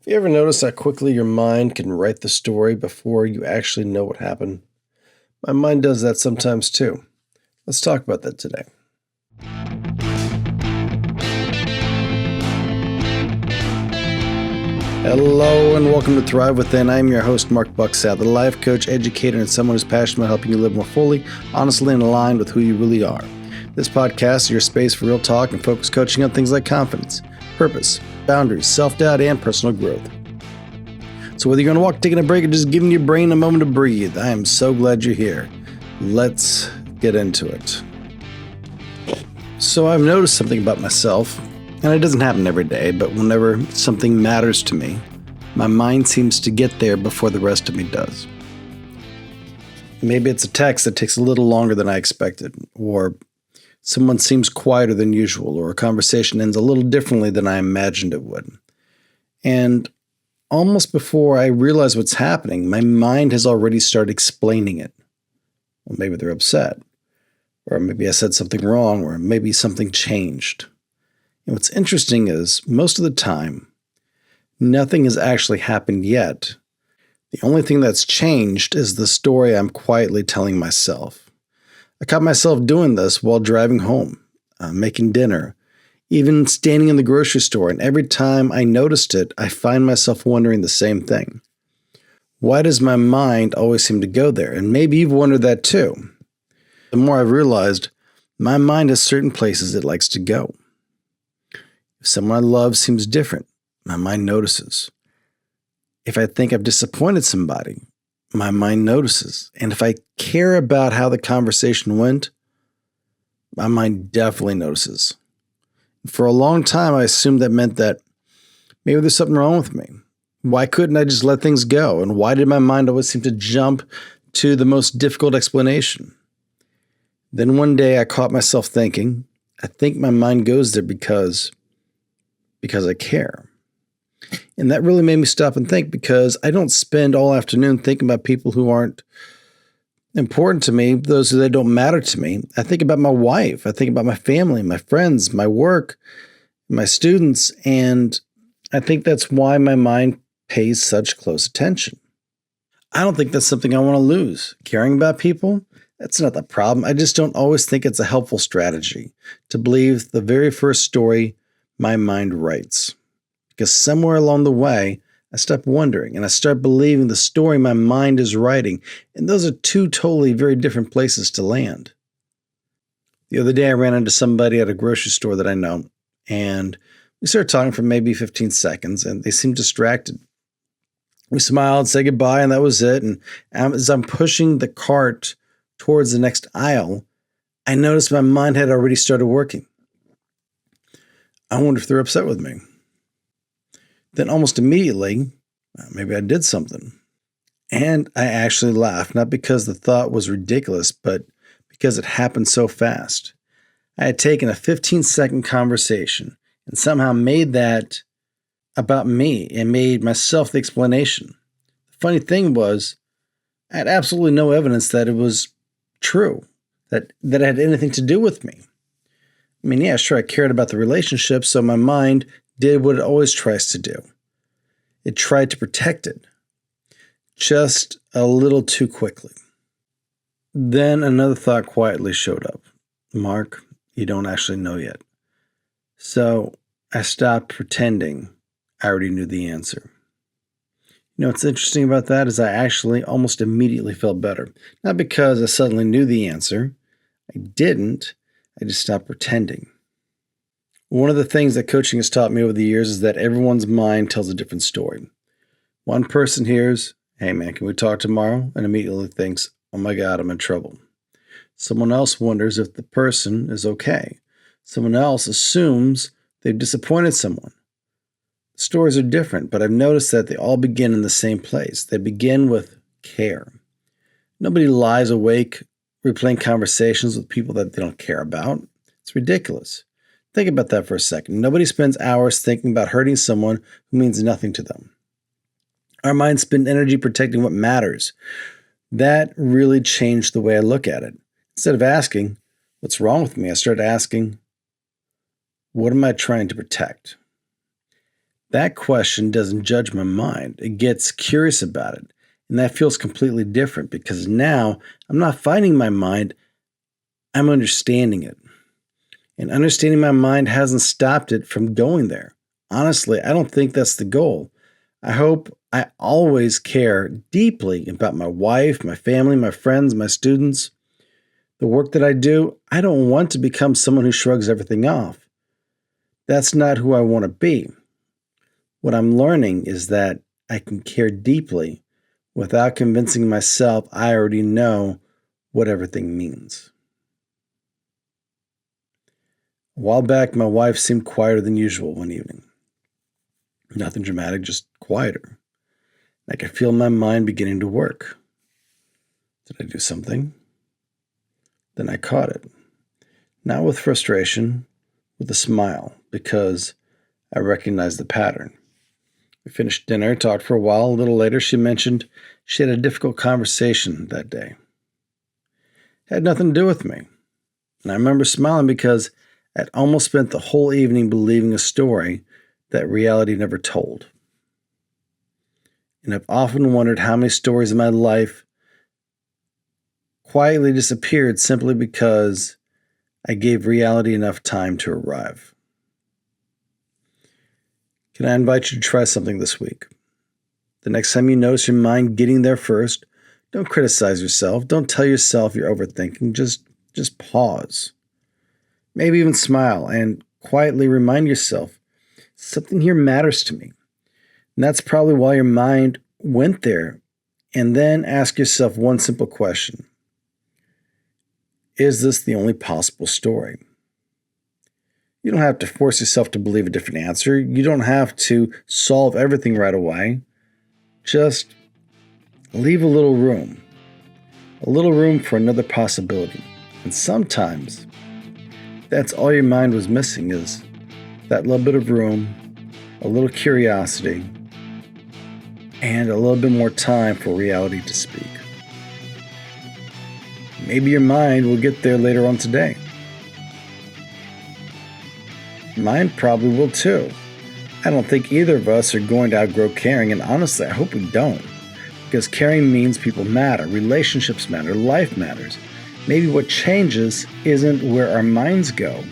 Have you ever noticed how quickly your mind can write the story before you actually know what happened? My mind does that sometimes too. Let's talk about that today. Hello and welcome to Thrive Within. I'm your host, Marc, the life coach, educator, and someone who's passionate about helping you live more fully, honestly, and aligned with who you really are. This podcast is your space for real talk and focused coaching on things like confidence, purpose, boundaries, self-doubt, and personal growth. So whether you're going to walk, taking a break, or just giving your brain a moment to breathe, I am so glad you're here. Let's get into it. So I've noticed something about myself, and it doesn't happen every day, but whenever something matters to me, my mind seems to get there before the rest of me does. Maybe it's a text that takes a little longer than I expected, or someone seems quieter than usual, or a conversation ends a little differently than I imagined it would. And almost before I realize what's happening, my mind has already started explaining it. Well, maybe they're upset, or maybe I said something wrong, or maybe something changed. And what's interesting is, most of the time, nothing has actually happened yet. The only thing that's changed is the story I'm quietly telling myself. I caught myself doing this while driving home, making dinner, even standing in the grocery store, and every time I noticed it, I find myself wondering the same thing. Why does my mind always seem to go there? And maybe you've wondered that too. The more I've realized, my mind has certain places it likes to go. If someone I love seems different, my mind notices. If I think I've disappointed somebody, my mind notices. And if I care about how the conversation went, my mind definitely notices. For a long time, I assumed that meant that maybe there's something wrong with me. Why couldn't I just let things go? And why did my mind always seem to jump to the most difficult explanation? Then one day I caught myself thinking, I think my mind goes there because I care. And that really made me stop and think, because I don't spend all afternoon thinking about people who aren't important to me, those that don't matter to me. I think about my wife. I think about my family, my friends, my work, my students. And I think that's why my mind pays such close attention. I don't think that's something I want to lose. Caring about people, that's not the problem. I just don't always think it's a helpful strategy to believe the very first story my mind writes. Because somewhere along the way, I stop wondering and I start believing the story my mind is writing. And those are two totally very different places to land. The other day, I ran into somebody at a grocery store that I know, and we started talking for maybe 15 seconds, and they seemed distracted. We smiled, said goodbye, and that was it. And as I'm pushing the cart towards the next aisle, I noticed my mind had already started working. I wonder if they're upset with me. Then almost immediately, maybe I did something. And I actually laughed, not because the thought was ridiculous, but because it happened so fast. I had taken a 15-second conversation and somehow made that about me and made myself the explanation. The funny thing was, I had absolutely no evidence that it was true, that it had anything to do with me. I mean, yeah, sure, I cared about the relationship, so my mind did what it always tries to do. It tried to protect it, just a little too quickly. Then another thought quietly showed up. Mark, you don't actually know yet. So I stopped pretending I already knew the answer. You know what's interesting about that is I actually almost immediately felt better. Not because I suddenly knew the answer. I didn't. I just stopped pretending. One of the things that coaching has taught me over the years is that everyone's mind tells a different story. One person hears, "Hey man, can we talk tomorrow?" and immediately thinks, "Oh my God, I'm in trouble." Someone else wonders if the person is okay. Someone else assumes they've disappointed someone. Stories are different, but I've noticed that they all begin in the same place. They begin with care. Nobody lies awake replaying conversations with people that they don't care about. It's ridiculous. Think about that for a second. Nobody spends hours thinking about hurting someone who means nothing to them. Our minds spend energy protecting what matters. That really changed the way I look at it. Instead of asking, "What's wrong with me?" I started asking, "What am I trying to protect?" That question doesn't judge my mind. It gets curious about it. And that feels completely different because now I'm not fighting my mind, I'm understanding it. And understanding my mind hasn't stopped it from going there. Honestly, I don't think that's the goal. I hope I always care deeply about my wife, my family, my friends, my students. The work that I do, I don't want to become someone who shrugs everything off. That's not who I want to be. What I'm learning is that I can care deeply without convincing myself I already know what everything means. A while back, my wife seemed quieter than usual one evening. Nothing dramatic, just quieter. I could feel my mind beginning to work. Did I do something? Then I caught it. Not with frustration, with a smile, because I recognized the pattern. We finished dinner, talked for a while. A little later, she mentioned she had a difficult conversation that day. It had nothing to do with me. And I remember smiling because I'd almost spent the whole evening believing a story that reality never told. And I've often wondered how many stories in my life quietly disappeared simply because I gave reality enough time to arrive. Can I invite you to try something this week? The next time you notice your mind getting there first, don't criticize yourself. Don't tell yourself you're overthinking. Just pause. Maybe even smile and quietly remind yourself, something here matters to me. And that's probably why your mind went there. And then ask yourself one simple question. Is this the only possible story? You don't have to force yourself to believe a different answer. You don't have to solve everything right away. Just leave a little room for another possibility. And sometimes that's all your mind was missing, is that little bit of room, a little curiosity, and a little bit more time for reality to speak. Maybe your mind will get there later on today. Mine probably will too. I don't think either of us are going to outgrow caring, and honestly, I hope we don't. Because caring means people matter, relationships matter, life matters. Maybe what changes isn't where our minds go.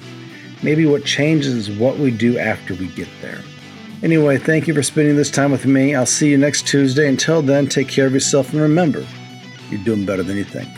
Maybe what changes is what we do after we get there. Anyway, thank you for spending this time with me. I'll see you next Tuesday. Until then, take care of yourself and remember, you're doing better than you think.